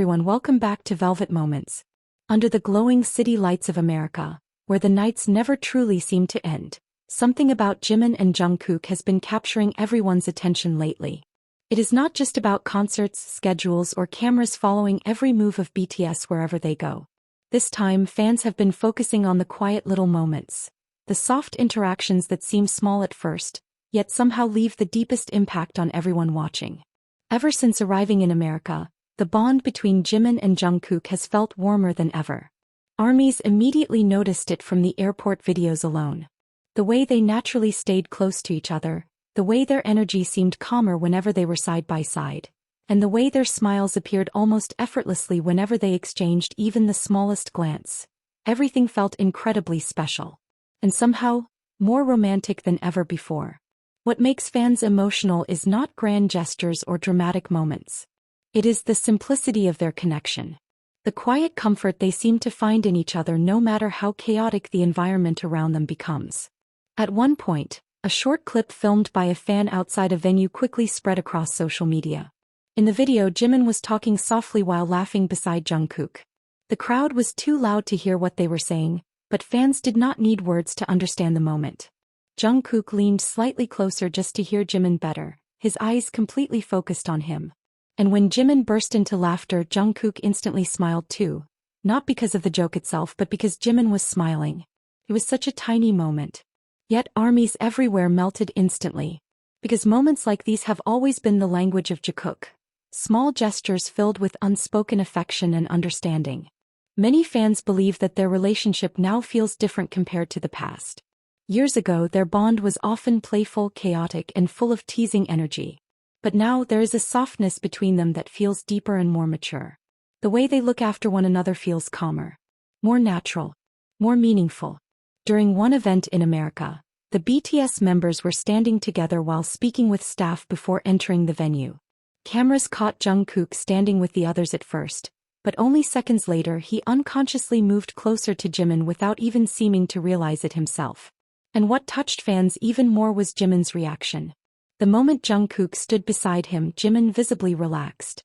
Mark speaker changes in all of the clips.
Speaker 1: everyone, welcome back to Velvet Moments. Under the glowing city lights of America, where the nights never truly seem to end, something about Jimin and Jungkook has been capturing everyone's attention lately. It is not just about concerts, schedules, or cameras following every move of BTS wherever they go. This time, fans have been focusing on the quiet little moments, the soft interactions that seem small at first, yet somehow leave the deepest impact on everyone watching. Ever since arriving in America, the bond between Jimin and Jungkook has felt warmer than ever. ARMYs immediately noticed it from the airport videos alone. The way they naturally stayed close to each other, the way their energy seemed calmer whenever they were side by side, and the way their smiles appeared almost effortlessly whenever they exchanged even the smallest glance. Everything felt incredibly special. And somehow, more romantic than ever before. What makes fans emotional is not grand gestures or dramatic moments. It is the simplicity of their connection. The quiet comfort they seem to find in each other no matter how chaotic the environment around them becomes. At one point, a short clip filmed by a fan outside a venue quickly spread across social media. In the video, Jimin was talking softly while laughing beside Jungkook. The crowd was too loud to hear what they were saying, but fans did not need words to understand the moment. Jungkook leaned slightly closer just to hear Jimin better, his eyes completely focused on him. And when Jimin burst into laughter, Jungkook instantly smiled too, not because of the joke itself but because Jimin was smiling. It was such a tiny moment. Yet ARMYs everywhere melted instantly. Because moments like these have always been the language of Jikook. Small gestures filled with unspoken affection and understanding. Many fans believe that their relationship now feels different compared to the past. Years ago, their bond was often playful, chaotic, and full of teasing energy. But now there is a softness between them that feels deeper and more mature. The way they look after one another feels calmer, more natural, more meaningful. During one event in America, the BTS members were standing together while speaking with staff before entering the venue. Cameras caught Jungkook standing with the others at first, but only seconds later he unconsciously moved closer to Jimin without even seeming to realize it himself. And what touched fans even more was Jimin's reaction. The moment Jungkook stood beside him, Jimin visibly relaxed.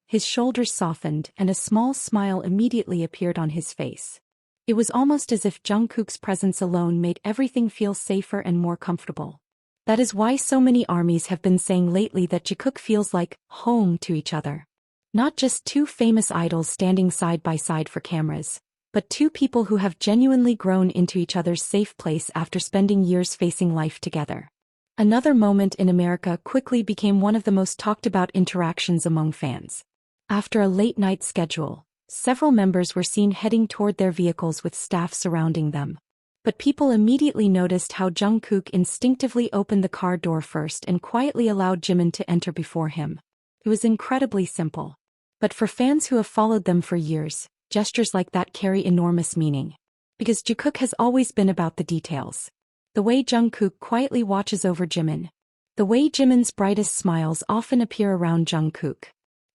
Speaker 1: His shoulders softened and a small smile immediately appeared on his face. It was almost as if Jungkook's presence alone made everything feel safer and more comfortable. That is why so many ARMYs have been saying lately that Jikook feels like home to each other. Not just two famous idols standing side by side for cameras, but two people who have genuinely grown into each other's safe place after spending years facing life together. Another moment in America quickly became one of the most talked about interactions among fans. After a late-night schedule, several members were seen heading toward their vehicles with staff surrounding them. But people immediately noticed how Jungkook instinctively opened the car door first and quietly allowed Jimin to enter before him. It was incredibly simple. But for fans who have followed them for years, gestures like that carry enormous meaning. Because Jikook has always been about the details. The way Jungkook quietly watches over Jimin. The way Jimin's brightest smiles often appear around Jungkook.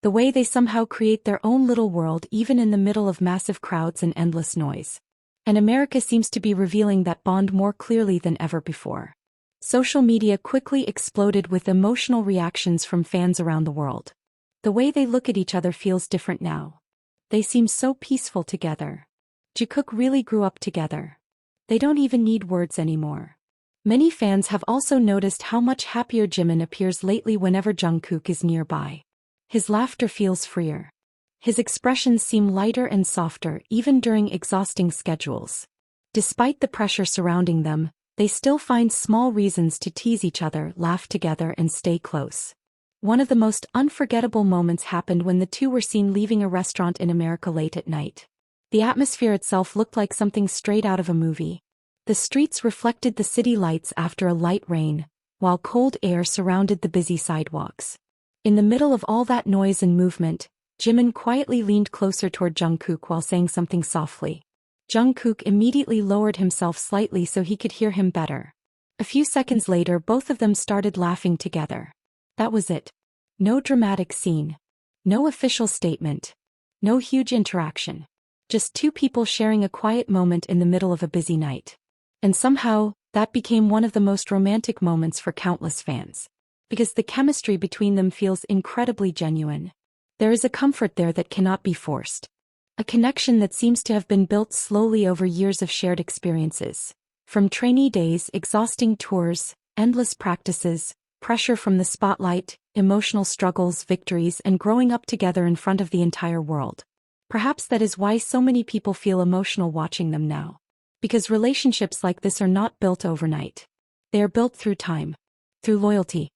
Speaker 1: The way they somehow create their own little world even in the middle of massive crowds and endless noise. And America seems to be revealing that bond more clearly than ever before. Social media quickly exploded with emotional reactions from fans around the world. The way they look at each other feels different now. They seem so peaceful together. Jikook really grew up together. They don't even need words anymore. Many fans have also noticed how much happier Jimin appears lately whenever Jungkook is nearby. His laughter feels freer. His expressions seem lighter and softer even during exhausting schedules. Despite the pressure surrounding them, they still find small reasons to tease each other, laugh together, and stay close. One of the most unforgettable moments happened when the two were seen leaving a restaurant in America late at night. The atmosphere itself looked like something straight out of a movie. The streets reflected the city lights after a light rain, while cold air surrounded the busy sidewalks. In the middle of all that noise and movement, Jimin quietly leaned closer toward Jungkook while saying something softly. Jungkook immediately lowered himself slightly so he could hear him better. A few seconds later, both of them started laughing together. That was it. No dramatic scene. No official statement. No huge interaction. Just two people sharing a quiet moment in the middle of a busy night. And somehow, that became one of the most romantic moments for countless fans. Because the chemistry between them feels incredibly genuine. There is a comfort there that cannot be forced. A connection that seems to have been built slowly over years of shared experiences. From trainee days, exhausting tours, endless practices, pressure from the spotlight, emotional struggles, victories, and growing up together in front of the entire world. Perhaps that is why so many people feel emotional watching them now. Because relationships like this are not built overnight. They are built through time, through loyalty,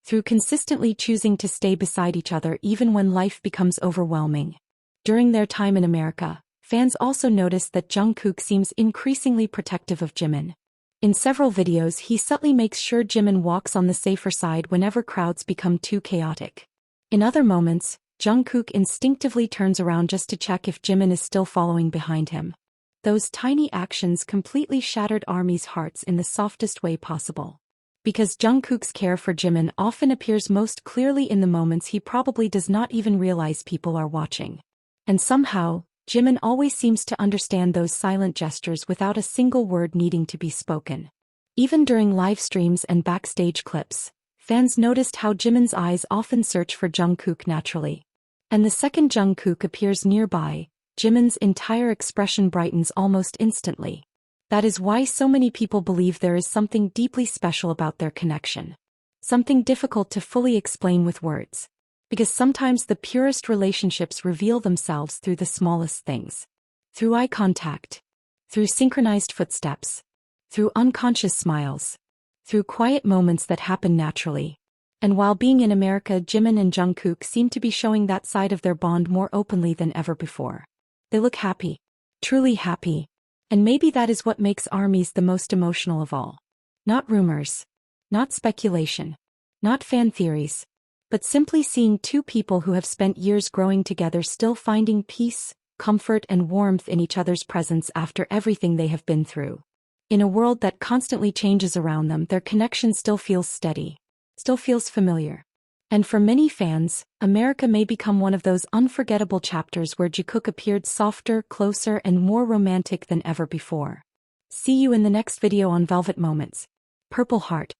Speaker 1: through consistently choosing to stay beside each other even when life becomes overwhelming. During their time in America, fans also noticed that Jungkook seems increasingly protective of Jimin. In several videos, he subtly makes sure Jimin walks on the safer side whenever crowds become too chaotic. In other moments, Jungkook instinctively turns around just to check if Jimin is still following behind him. Those tiny actions completely shattered ARMY's hearts in the softest way possible. Because Jungkook's care for Jimin often appears most clearly in the moments he probably does not even realize people are watching. And somehow, Jimin always seems to understand those silent gestures without a single word needing to be spoken. Even during live streams and backstage clips, fans noticed how Jimin's eyes often search for Jungkook naturally. And the second Jungkook appears nearby, Jimin's entire expression brightens almost instantly. That is why so many people believe there is something deeply special about their connection. Something difficult to fully explain with words. Because sometimes the purest relationships reveal themselves through the smallest things. Through eye contact. Through synchronized footsteps. Through unconscious smiles. Through quiet moments that happen naturally. And while being in America, Jimin and Jungkook seem to be showing that side of their bond more openly than ever before. They look happy. Truly happy. And maybe that is what makes ARMYs the most emotional of all. Not rumors. Not speculation. Not fan theories. But simply seeing two people who have spent years growing together still finding peace, comfort, and warmth in each other's presence after everything they have been through. In a world that constantly changes around them, their connection still feels steady. Still feels familiar. And for many fans, America may become one of those unforgettable chapters where Jikook appeared softer, closer, and more romantic than ever before. See you in the next video on Velvet Moments. Purple Heart.